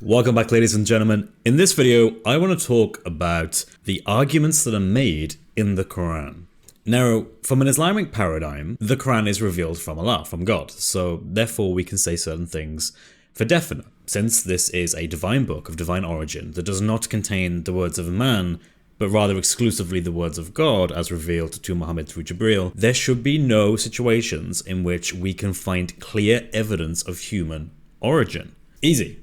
Welcome back, ladies and gentlemen. In this video, I want to talk about the arguments that are made in the Quran. Now, from an Islamic paradigm, the Quran is revealed from Allah, from God, so therefore we can say certain things for definite. Since this is a divine book of divine origin that does not contain the words of a man, but rather exclusively the words of God as revealed to Muhammad through Jibreel, there should be no situations in which we can find clear evidence of human origin. Easy.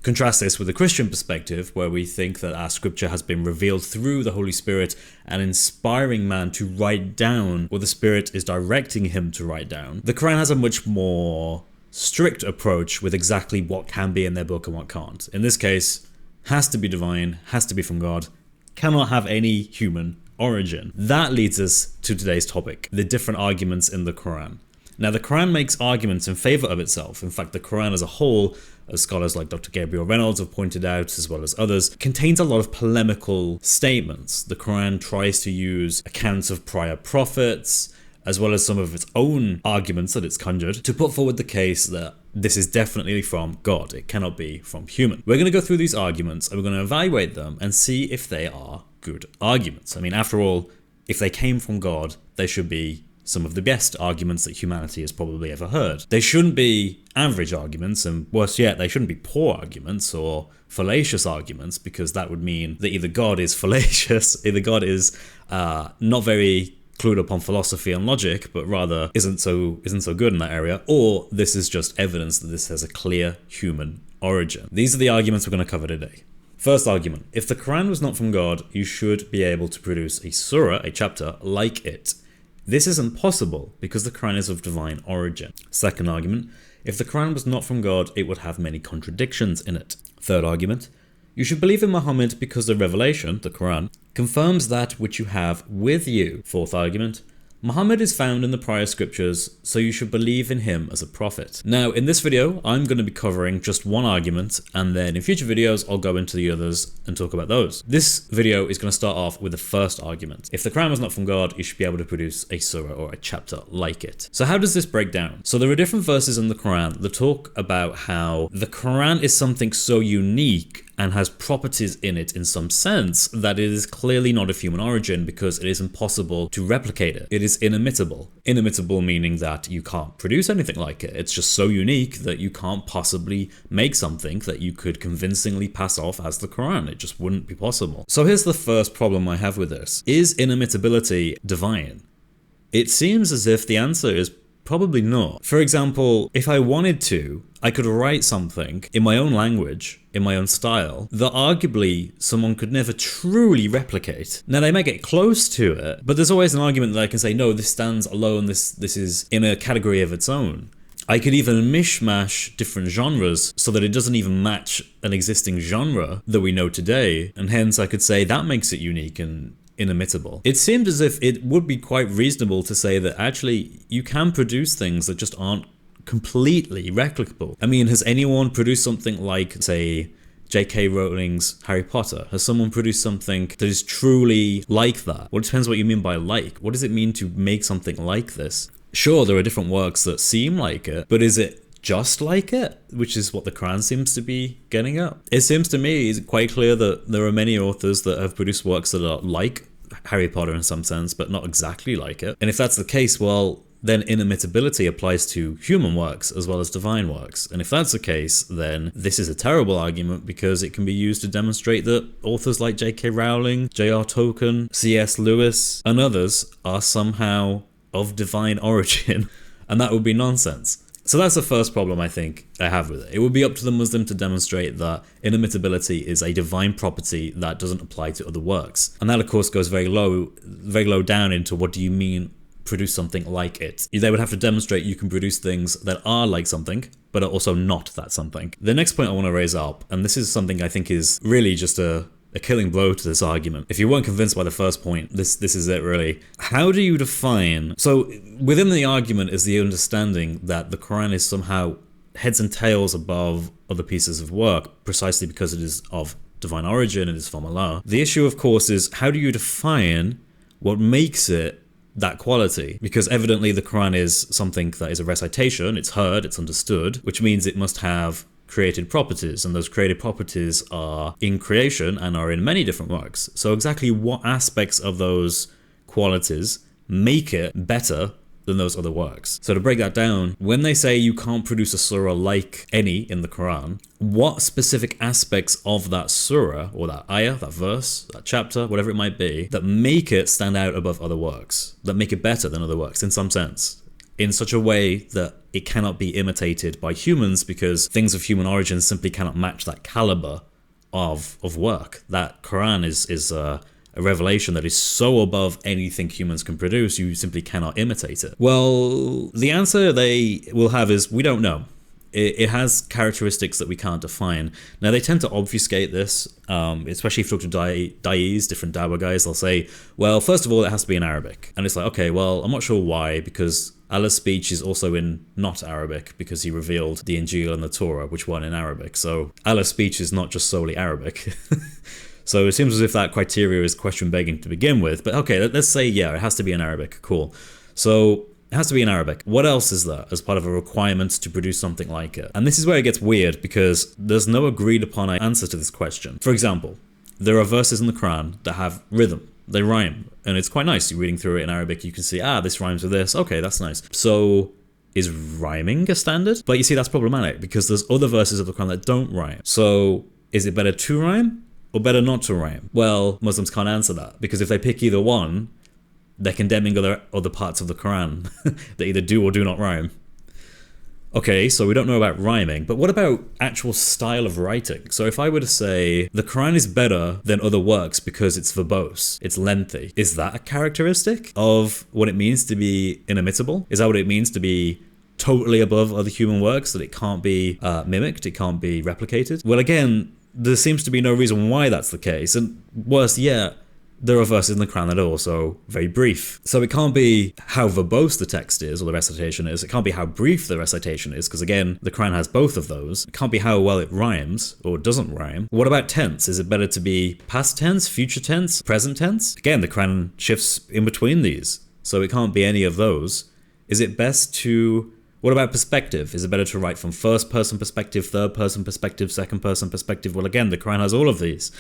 Contrast this with the Christian perspective, where we think that our scripture has been revealed through the Holy Spirit and inspiring man to write down what the Spirit is directing him to write down. The Quran has a much more strict approach with exactly what can be in their book and what can't. In this case, has to be divine, has to be from God, cannot have any human origin. That leads us to today's topic, the different arguments in the Quran. Now, the Quran makes arguments in favor of itself. In fact, the Quran as a whole, as scholars like Dr. Gabriel Reynolds have pointed out, as well as others, contains a lot of polemical statements. The Quran tries to use accounts of prior prophets, as well as some of its own arguments that it's conjured, to put forward the case that this is definitely from God. It cannot be from human. We're going to go through these arguments and we're going to evaluate them and see if they are good arguments. I mean, after all, if they came from God, they should be some of the best arguments that humanity has probably ever heard. They shouldn't be average arguments, and worse yet, they shouldn't be poor arguments or fallacious arguments, because that would mean that either God is fallacious, either God is not very clued up on philosophy and logic, but rather isn't so good in that area, or this is just evidence that this has a clear human origin. These are the arguments we're going to cover today. First argument: if the Quran was not from God, you should be able to produce a surah, a chapter, like it. This isn't possible because the Quran is of divine origin. Second argument: if the Quran was not from God, it would have many contradictions in it. Third argument: you should believe in Muhammad because the revelation, the Quran, confirms that which you have with you. Fourth argument: Muhammad is found in the prior scriptures, so you should believe in him as a prophet. Now, in this video, I'm going to be covering just one argument, and then in future videos, I'll go into the others and talk about those. This video is going to start off with the first argument. If the Quran was not from God, you should be able to produce a surah or a chapter like it. So how does this break down? So there are different verses in the Quran that talk about how the Quran is something so unique and has properties in it in some sense that it is clearly not of human origin because it is impossible to replicate it. It is inimitable. Inimitable meaning that you can't produce anything like it. It's just so unique that you can't possibly make something that you could convincingly pass off as the Quran. It just wouldn't be possible. So here's the first problem I have with this. Is inimitability divine? It seems as if the answer is probably not. For example, if I wanted to, I could write something in my own language, in my own style, that arguably someone could never truly replicate. Now, they may get close to it, but there's always an argument that I can say, no, this stands alone, this is in a category of its own. I could even mishmash different genres so that it doesn't even match an existing genre that we know today, and hence I could say that makes it unique and inimitable. It seemed as if it would be quite reasonable to say that actually you can produce things that just aren't completely replicable. I mean, has anyone produced something like, say, J.K. Rowling's Harry Potter? Has someone produced something that is truly like that? Well, it depends what you mean by like. What does it mean to make something like this? Sure, there are different works that seem like it, but is it just like it? Which is what the Quran seems to be getting at. It seems to me it's quite clear that there are many authors that have produced works that are like Harry Potter in some sense, but not exactly like it. And if that's the case, well, then inimitability applies to human works as well as divine works. And if that's the case, then this is a terrible argument because it can be used to demonstrate that authors like J.K. Rowling, J.R. Tolkien, C.S. Lewis, and others are somehow of divine origin, and that would be nonsense. So that's the first problem I think I have with it. It would be up to the Muslim to demonstrate that inimitability is a divine property that doesn't apply to other works. And that of course goes very low down into what do you mean produce something like it. They would have to demonstrate you can produce things that are like something, but are also not that something. The next point I want to raise up, and this is something I think is really just a killing blow to this argument. If you weren't convinced by the first point, this is it really. How do you define... So within the argument is the understanding that the Quran is somehow heads and tails above other pieces of work precisely because it is of divine origin, it is from Allah. The issue of course is how do you define what makes it that quality? Because evidently the Quran is something that is a recitation, it's heard, it's understood, which means it must have created properties, and those created properties are in creation and are in many different works. So exactly what aspects of those qualities make it better than those other works? So to break that down, when they say you can't produce a surah like any in the Quran, what specific aspects of that surah or that ayah, that verse, that chapter, whatever it might be, that make it stand out above other works, that make it better than other works in some sense, in such a way that it cannot be imitated by humans, because things of human origin simply cannot match that caliber of work. That Quran is a revelation that is so above anything humans can produce, you simply cannot imitate it. Well, the answer they will have is, we don't know. It has characteristics that we can't define. Now, they tend to obfuscate this, especially if you talk to da'is, different dawah guys. They'll say, well, first of all, it has to be in Arabic. And it's like, okay, well, I'm not sure why, because Allah's speech is also in not Arabic, because he revealed the Injil and the Torah, which weren't in Arabic. So Allah's speech is not just solely Arabic. So it seems as if that criteria is question begging to begin with. But okay, let's say, yeah, it has to be in Arabic. Cool. So it has to be in Arabic. What else is there as part of a requirement to produce something like it? And this is where it gets weird, because there's no agreed upon answer to this question. For example, there are verses in the Quran that have rhythm. They rhyme. And it's quite nice. You're reading through it in Arabic, you can see, this rhymes with this. Okay, that's nice. So is rhyming a standard? But you see, that's problematic, because there's other verses of the Quran that don't rhyme. So is it better to rhyme or better not to rhyme? Well, Muslims can't answer that, because if they pick either one, they're condemning other parts of the Quran that either do or do not rhyme. Okay, so we don't know about rhyming, but what about actual style of writing? So if I were to say the Quran is better than other works because it's verbose, it's lengthy, is that a characteristic of what it means to be inimitable? Is that what it means to be totally above other human works, that it can't be mimicked, it can't be replicated? Well, again, there seems to be no reason why that's the case. And worse yet, there are verses in the Quran that are also very brief. So it can't be how verbose the text is or the recitation is. It can't be how brief the recitation is, because again, the Quran has both of those. It can't be how well it rhymes or doesn't rhyme. What about tense? Is it better to be past tense, future tense, present tense? Again, the Quran shifts in between these, so it can't be any of those. Is it best to... What about perspective? Is it better to write from first person perspective, third person perspective, second person perspective? Well, again, the Quran has all of these.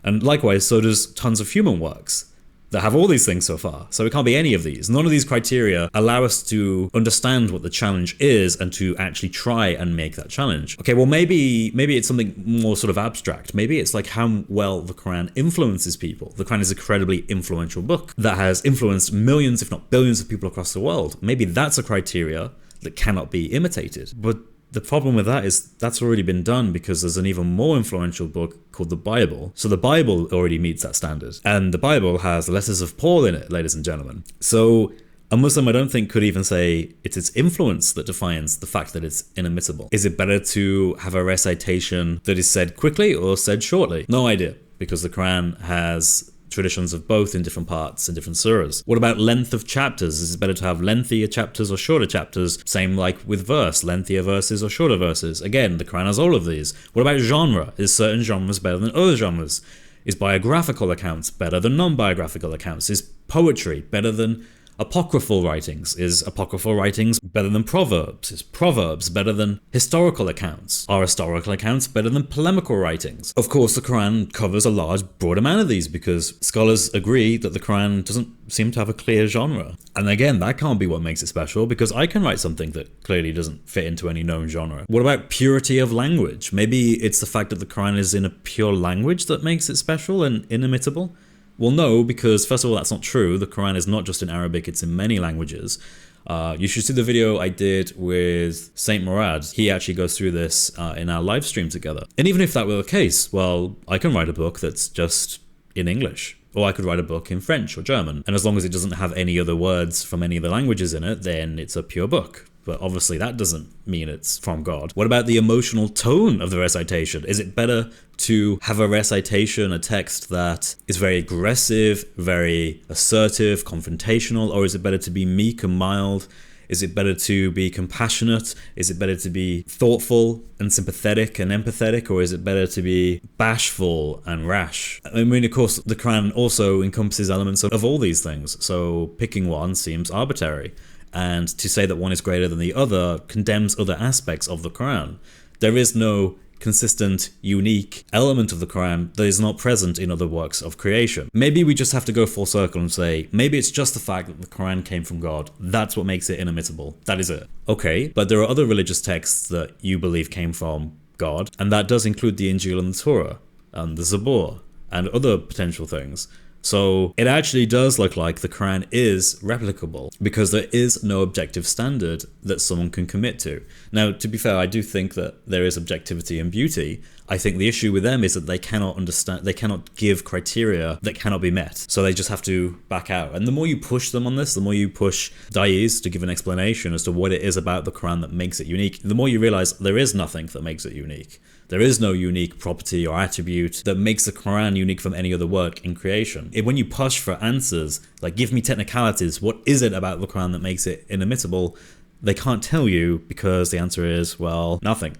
And likewise, so does tons of human works that have all these things so far. So it can't be any of these. None of these criteria allow us to understand what the challenge is and to actually try and make that challenge. Okay, well, maybe it's something more sort of abstract. Maybe it's like how well the Quran influences people. The Quran is an incredibly influential book that has influenced millions, if not billions, of people across the world. Maybe that's a criteria that cannot be imitated. But the problem with that is that's already been done, because there's an even more influential book called the Bible. So the Bible already meets that standard. And the Bible has the letters of Paul in it, ladies and gentlemen. So a Muslim, I don't think, could even say it's its influence that defines the fact that it's inimitable. Is it better to have a recitation that is said quickly or said shortly? No idea, because the Quran has traditions of both in different parts and different surahs. What about length of chapters? Is it better to have lengthier chapters or shorter chapters? Same like with verse, lengthier verses or shorter verses. Again, the Quran has all of these. What about genre? Is certain genres better than other genres? Is biographical accounts better than non-biographical accounts? Is poetry better than apocryphal writings? Is apocryphal writings better than proverbs? Is proverbs better than historical accounts? Are historical accounts better than polemical writings? Of course, the Quran covers a large, broad amount of these, because scholars agree that the Quran doesn't seem to have a clear genre. And again, that can't be what makes it special, because I can write something that clearly doesn't fit into any known genre. What about purity of language? Maybe it's the fact that the Quran is in a pure language that makes it special and inimitable? Well, no, because first of all, that's not true. The Quran is not just in Arabic, it's in many languages. You should see the video I did with Saint Murad. He actually goes through this in our live stream together. And even if that were the case, well, I can write a book that's just in English. Or I could write a book in French or German. And as long as it doesn't have any other words from any of the languages in it, then it's a pure book. But obviously that doesn't mean it's from God. What about the emotional tone of the recitation? Is it better to have a recitation, a text that is very aggressive, very assertive, confrontational, or is it better to be meek and mild? Is it better to be compassionate? Is it better to be thoughtful and sympathetic and empathetic? Or is it better to be bashful and rash? I mean, of course, the Quran also encompasses elements of all these things. So picking one seems arbitrary. And to say that one is greater than the other condemns other aspects of the Quran. There is no consistent, unique element of the Quran that is not present in other works of creation. Maybe we just have to go full circle and say, maybe it's just the fact that the Quran came from God. That's what makes it inimitable. That is it. Okay, but there are other religious texts that you believe came from God, and that does include the Injil and the Torah, and the Zabur, and other potential things. So it actually does look like the Quran is replicable because there is no objective standard that someone can commit to. Now, to be fair, I do think that there is objectivity and beauty. I think the issue with them is that they cannot give criteria that cannot be met. So they just have to back out. And the more you push them on this, the more you push da'is to give an explanation as to what it is about the Quran that makes it unique, the more you realize there is nothing that makes it unique. There is no unique property or attribute that makes the Quran unique from any other work in creation. When you push for answers, like give me technicalities, what is it about the Quran that makes it inimitable? They can't tell you because the answer is, well, nothing.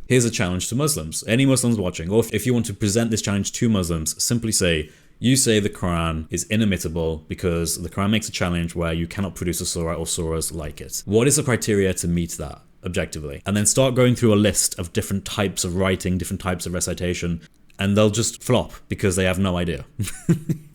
Here's a challenge to Muslims. Any Muslims watching, or if you want to present this challenge to Muslims, simply say, you say the Quran is inimitable because the Quran makes a challenge where you cannot produce a surah or surahs like it. What is the criteria to meet that? Objectively, and then start going through a list of different types of writing, different types of recitation, and they'll just flop because they have no idea.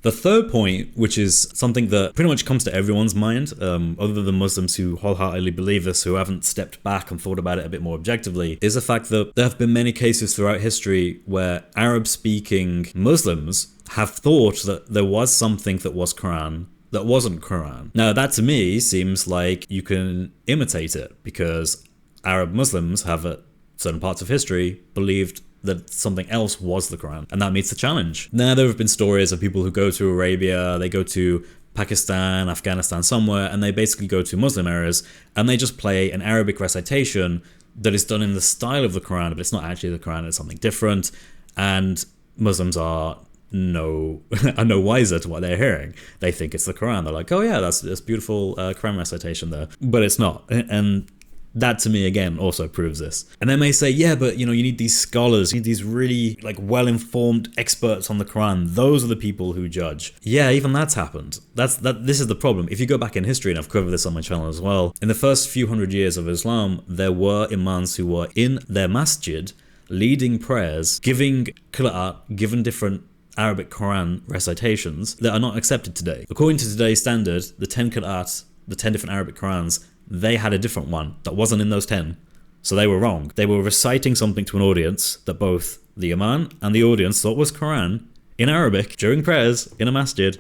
The third point, which is something that pretty much comes to everyone's mind, other than Muslims who wholeheartedly believe this, who haven't stepped back and thought about it a bit more objectively, is the fact that there have been many cases throughout history where Arab-speaking Muslims have thought that there was something that was Quran that wasn't Quran. Now, that to me seems like you can imitate it because Arab Muslims have at certain parts of history believed that something else was the Quran, and that meets the challenge. Now, there have been stories of people who go to Arabia, they go to Pakistan, Afghanistan, somewhere, and they basically go to Muslim areas, and they just play an Arabic recitation that is done in the style of the Quran, but it's not actually the Quran, it's something different, and Muslims are no wiser to what they're hearing. They think it's the Quran. They're like, oh yeah, that's this beautiful Quran recitation there, but it's not. And that to me again also proves this. And they may say, yeah, but you need these scholars, you need these really well-informed experts on the Quran. Those are the people who judge. Yeah, even that's happened. This is the problem. If you go back in history, and I've covered this on my channel as well, in the first few hundred years of Islam, there were imams who were in their masjid leading prayers, giving qira'at, given different Arabic Quran recitations that are not accepted today. According to today's standard, the 10 qira'at, the 10 different Arabic Qurans, they had a different one that wasn't in those 10. So they were wrong. They were reciting something to an audience that both the imam and the audience thought was Quran in Arabic during prayers in a masjid,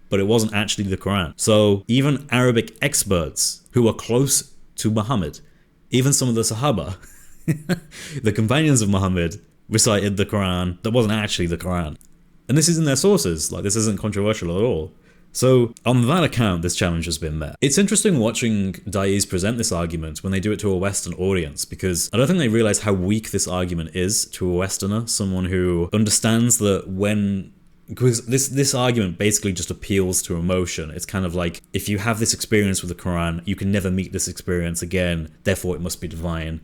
but it wasn't actually the Quran. So even Arabic experts who were close to Muhammad, even some of the Sahaba, the companions of Muhammad, recited the Quran that wasn't actually the Quran. And this is in their sources, this isn't controversial at all. So on that account, this challenge has been met. It's interesting watching da'is present this argument when they do it to a Western audience, because I don't think they realize how weak this argument is to a Westerner, someone who understands that because this argument basically just appeals to emotion. It's kind of like, if you have this experience with the Quran, you can never meet this experience again, therefore it must be divine.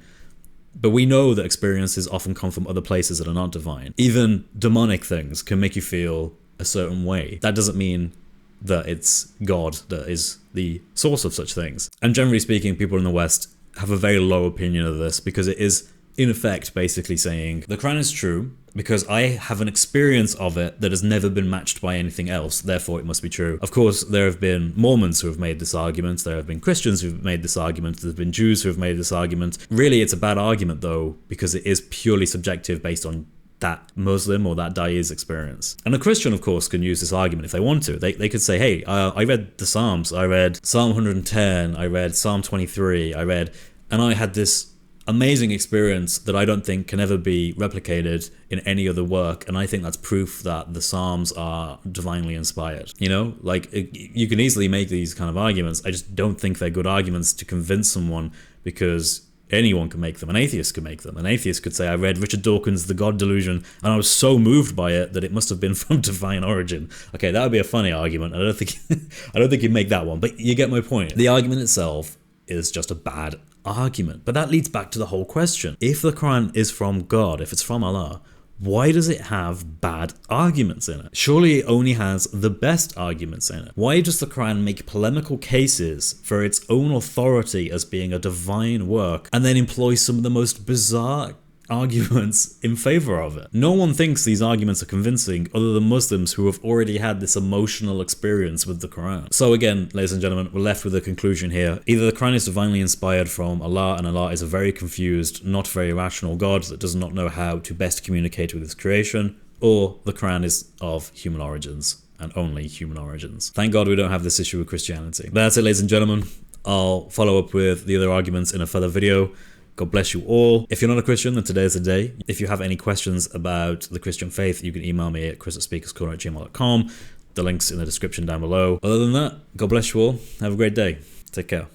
But we know that experiences often come from other places that are not divine. Even demonic things can make you feel a certain way. That doesn't mean that it's God that is the source of such things. And generally speaking, people in the West have a very low opinion of this because it is, in effect, basically saying the Quran is true because I have an experience of it that has never been matched by anything else, therefore it must be true. Of course, there have been Mormons who have made this argument, there have been Christians who have made this argument, there have been Jews who have made this argument. Really, it's a bad argument though, because it is purely subjective based on that Muslim or that da'i's experience. And a Christian, of course, can use this argument if they want to. They could say, hey, I read the Psalms, I read Psalm 110, I read Psalm 23, and I had this amazing experience that I don't think can ever be replicated in any other work, and I think that's proof that the Psalms are divinely inspired. You can easily make these kind of arguments. I just don't think they're good arguments to convince someone, because anyone can make them. An atheist could make them. An atheist could say, I read Richard Dawkins' The God Delusion, and I was so moved by it that it must have been from divine origin. Okay, that would be a funny argument. I don't think you'd make that one, but you get my point. The argument itself is just a bad argument. But that leads back to the whole question. If the Quran is from God, if it's from Allah, why does it have bad arguments in it? Surely it only has the best arguments in it. Why does the Quran make polemical cases for its own authority as being a divine work and then employ some of the most bizarre arguments in favor of it? No one thinks these arguments are convincing other than Muslims who have already had this emotional experience with the Quran. So again, ladies and gentlemen, we're left with a conclusion here. Either the Quran is divinely inspired from Allah, and Allah is a very confused, not very rational God that does not know how to best communicate with his creation, or the Quran is of human origins and only human origins. Thank God we don't have this issue with Christianity. That's it, ladies and gentlemen. I'll follow up with the other arguments in a further video. God bless you all. If you're not a Christian, then today is the day. If you have any questions about the Christian faith, you can email me at chris@speakerscorner@gmail.com. The link's in the description down below. Other than that, God bless you all. Have a great day. Take care.